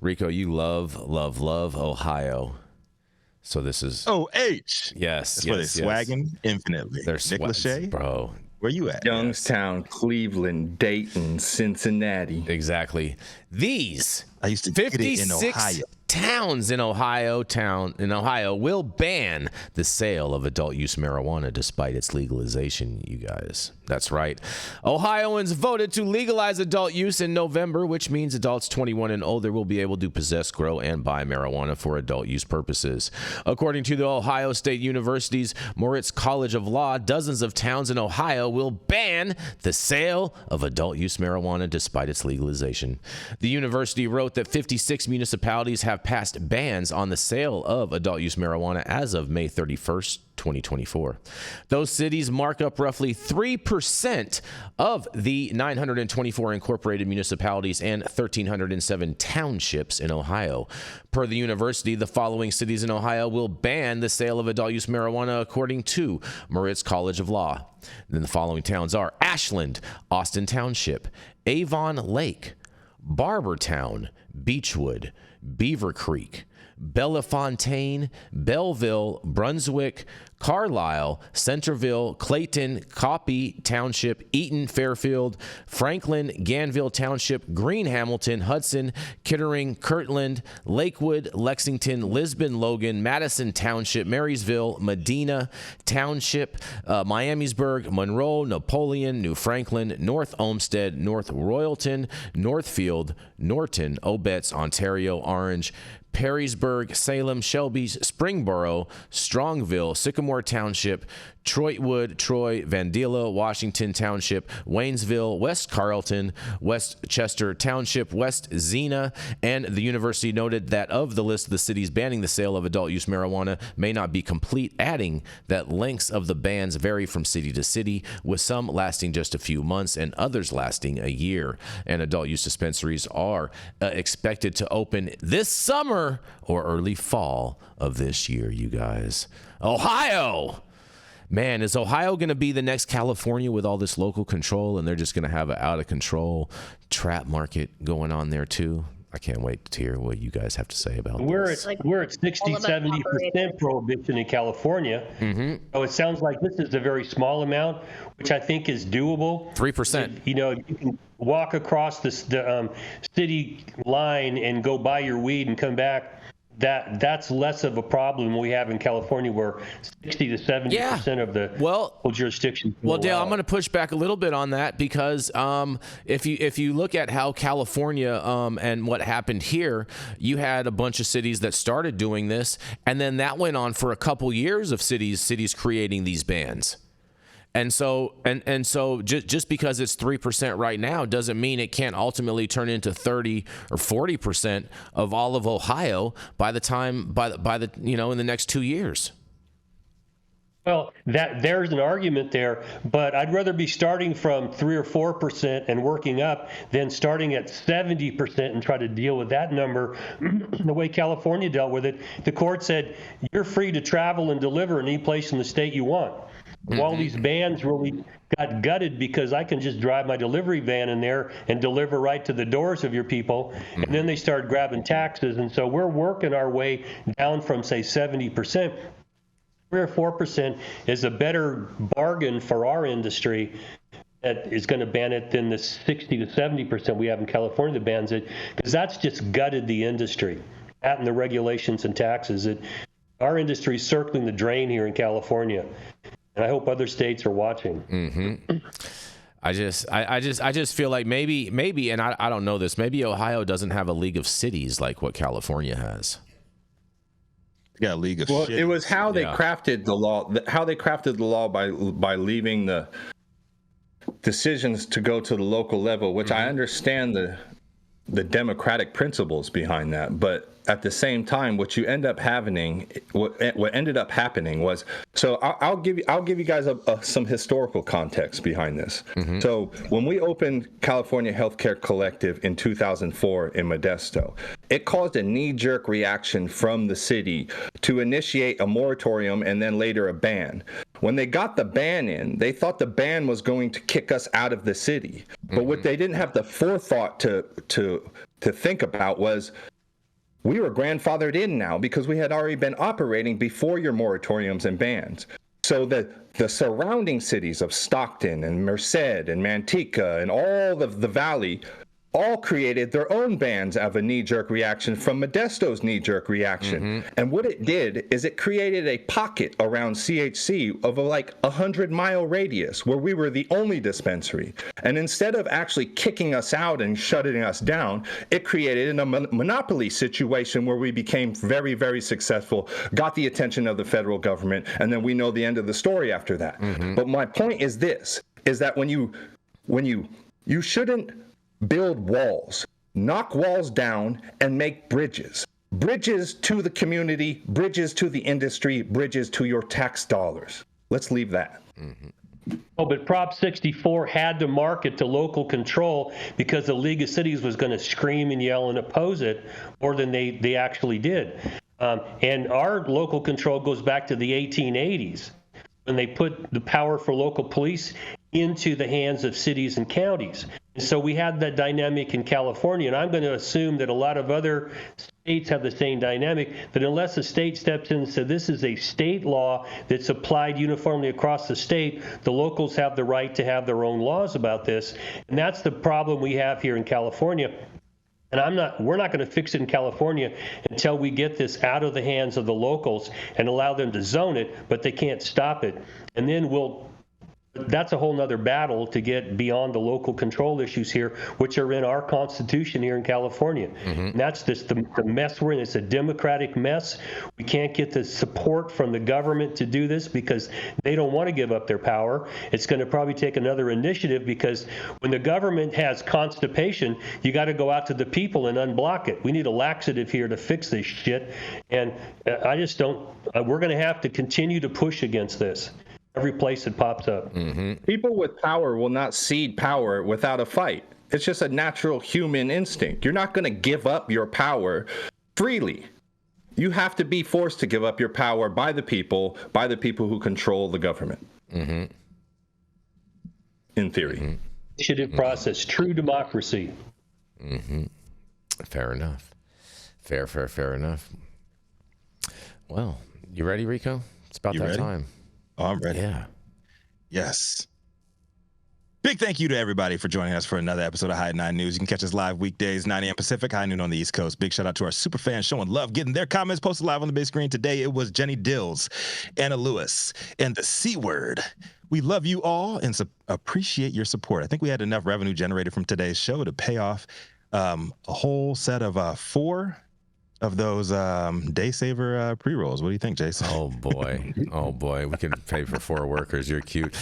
Rico, you love Ohio. So this is OH. Yes. That's where they're swagging infinitely. They're Nick Lachey, bro. Where you at? Youngstown, Cleveland, Dayton, Cincinnati. Exactly. These I used to get it in 56 Ohio. towns in Ohio will ban the sale of adult use marijuana despite its legalization, you guys. That's right. Ohioans voted to legalize adult use in November, which means adults 21 and older will be able to possess, grow, and buy marijuana for adult use purposes. According to the Ohio State University's Moritz College of Law, dozens of towns in Ohio will ban the sale of adult use marijuana despite its legalization. The university wrote that 56 municipalities have passed bans on the sale of adult use marijuana as of May 31st, 2024. Those cities mark up roughly 3% of the 924 incorporated municipalities and 1,307 townships in Ohio. Per the university, the following cities in Ohio will ban the sale of adult use marijuana according to Moritz College of Law. Then the following towns are Ashland, Austin Township, Avon Lake, Barbertown, Beechwood, Beaver Creek, Bellefontaine, Belleville, Brunswick, Carlisle, Centerville, Clayton, Coppy Township, Eaton, Fairfield, Franklin, Ganville Township, Green Hamilton, Hudson, Kittering, Kirtland, Lakewood, Lexington, Lisbon, Logan, Madison Township, Marysville, Medina Township, Miamisburg, Monroe, Napoleon, New Franklin, North Olmsted, North Royalton, Northfield, Norton, Obetz, Ontario, Orange, Perrysburg, Salem, Shelby, Springboro, Strongville, Sycamore Township, Troitwood, Troy, Vandalia, Washington Township, Waynesville, West Carlton, Westchester Township, West Xena, and the university noted that of the list of the cities banning the sale of adult use marijuana may not be complete, adding that lengths of the bans vary from city to city, with some lasting just a few months and others lasting a year. And adult use dispensaries are expected to open this summer or early fall of this year, you guys. Ohio! Man, is Ohio going to be the next California with all this local control, and they're just going to have an out-of-control trap market going on there too? I can't wait to hear what you guys have to say about this. We're at 60-70% prohibition in California. Mm-hmm. So it sounds like this is a very small amount, which I think is doable. 3%. You know, you can walk across the city line and go buy your weed and come back. That's less of a problem we have in California, where 60 to 70% of the whole jurisdiction. Well, Dale, I'm going to push back a little bit on that, because if you look at how California and what happened here, you had a bunch of cities that started doing this, and then that went on for a couple years of cities creating these bans. And so just because it's 3% right now doesn't mean it can't ultimately turn into 30 or 40% of all of Ohio by the in the next 2 years. Well, there's an argument there, but I'd rather be starting from 3 or 4% and working up than starting at 70% and try to deal with that number the way California dealt with it. The court said you're free to travel and deliver any place in the state you want. All these bans really got gutted because I can just drive my delivery van in there and deliver right to the doors of your people. And then they start grabbing taxes. And so we're working our way down from, say, 70%. 3 or 4% is a better bargain for our industry that is going to ban it than the 60 to 70% we have in California that bans it, because that's just gutted the industry. That and the regulations and taxes. Our industry is circling the drain here in California. And I hope other states are watching. Mm-hmm. I just feel like maybe, and I don't know this, maybe Ohio doesn't have a league of cities like what California has. Yeah, league of well, shit. It was how they crafted the law. How they crafted the law by leaving the decisions to go to the local level, which I understand the democratic principles behind that, but at the same time, what ended up happening was, so I'll give you guys some historical context behind this. Mm-hmm. So when we opened California Healthcare Collective in 2004 in Modesto, it caused a knee-jerk reaction from the city to initiate a moratorium and then later a ban. When they got the ban in, they thought the ban was going to kick us out of the city. But what they didn't have the forethought to think about was, we were grandfathered in now because we had already been operating before your moratoriums and bans. So the surrounding cities of Stockton and Merced and Manteca and all of the valley all created their own bans of a knee-jerk reaction from Modesto's knee-jerk reaction. And what it did is it created a pocket around CHC of like 100-mile radius where we were the only dispensary. And instead of actually kicking us out and shutting us down, it created a monopoly situation where we became very, very successful, got the attention of the federal government, and then we know the end of the story after that. But my point is this, is that when you shouldn't build walls, knock walls down, and make bridges. Bridges to the community, bridges to the industry, bridges to your tax dollars. Let's leave that. Oh, but Prop 64 had to market to local control because the League of Cities was going to scream and yell and oppose it more than they actually did. And our local control goes back to the 1880s when they put the power for local police into the hands of cities and counties. And so we had that dynamic in California, and I'm going to assume that a lot of other states have the same dynamic, that unless a state steps in and says this is a state law that's applied uniformly across the state, the locals have the right to have their own laws about this. And that's the problem we have here in California. And we're not going to fix it in California until we get this out of the hands of the locals and allow them to zone it, but they can't stop it. And then that's a whole nother battle to get beyond the local control issues here, which are in our Constitution here in California. And that's just the mess we're in. It's a democratic mess. We can't get the support from the government to do this because they don't want to give up their power. It's going to probably take another initiative because when the government has constipation, you got to go out to the people and unblock it. We need a laxative here to fix this shit. And I just don't, we're going to have to continue to push against this. Every place it pops up. People with power will not cede power without a fight. It's just a natural human instinct. You're not going to give up your power freely. You have to be forced to give up your power by the people who control the government. In theory. Initiative process, true democracy. Fair enough. Fair enough. Well, you ready, Rico? It's about that time. Oh, I'm ready. Yeah. Yes. Big thank you to everybody for joining us for another episode of High 9 News. You can catch us live weekdays, 9 a.m. Pacific, high noon on the East Coast. Big shout out to our super fans showing love, getting their comments posted live on the big screen. Today, it was Jenny Dills, Anna Lewis, and the C Word. We love you all and appreciate your support. I think we had enough revenue generated from today's show to pay off a whole set of 4 of those Day Saver pre-rolls. What do you think, Jason? Oh boy. We can pay for 4 workers. You're cute.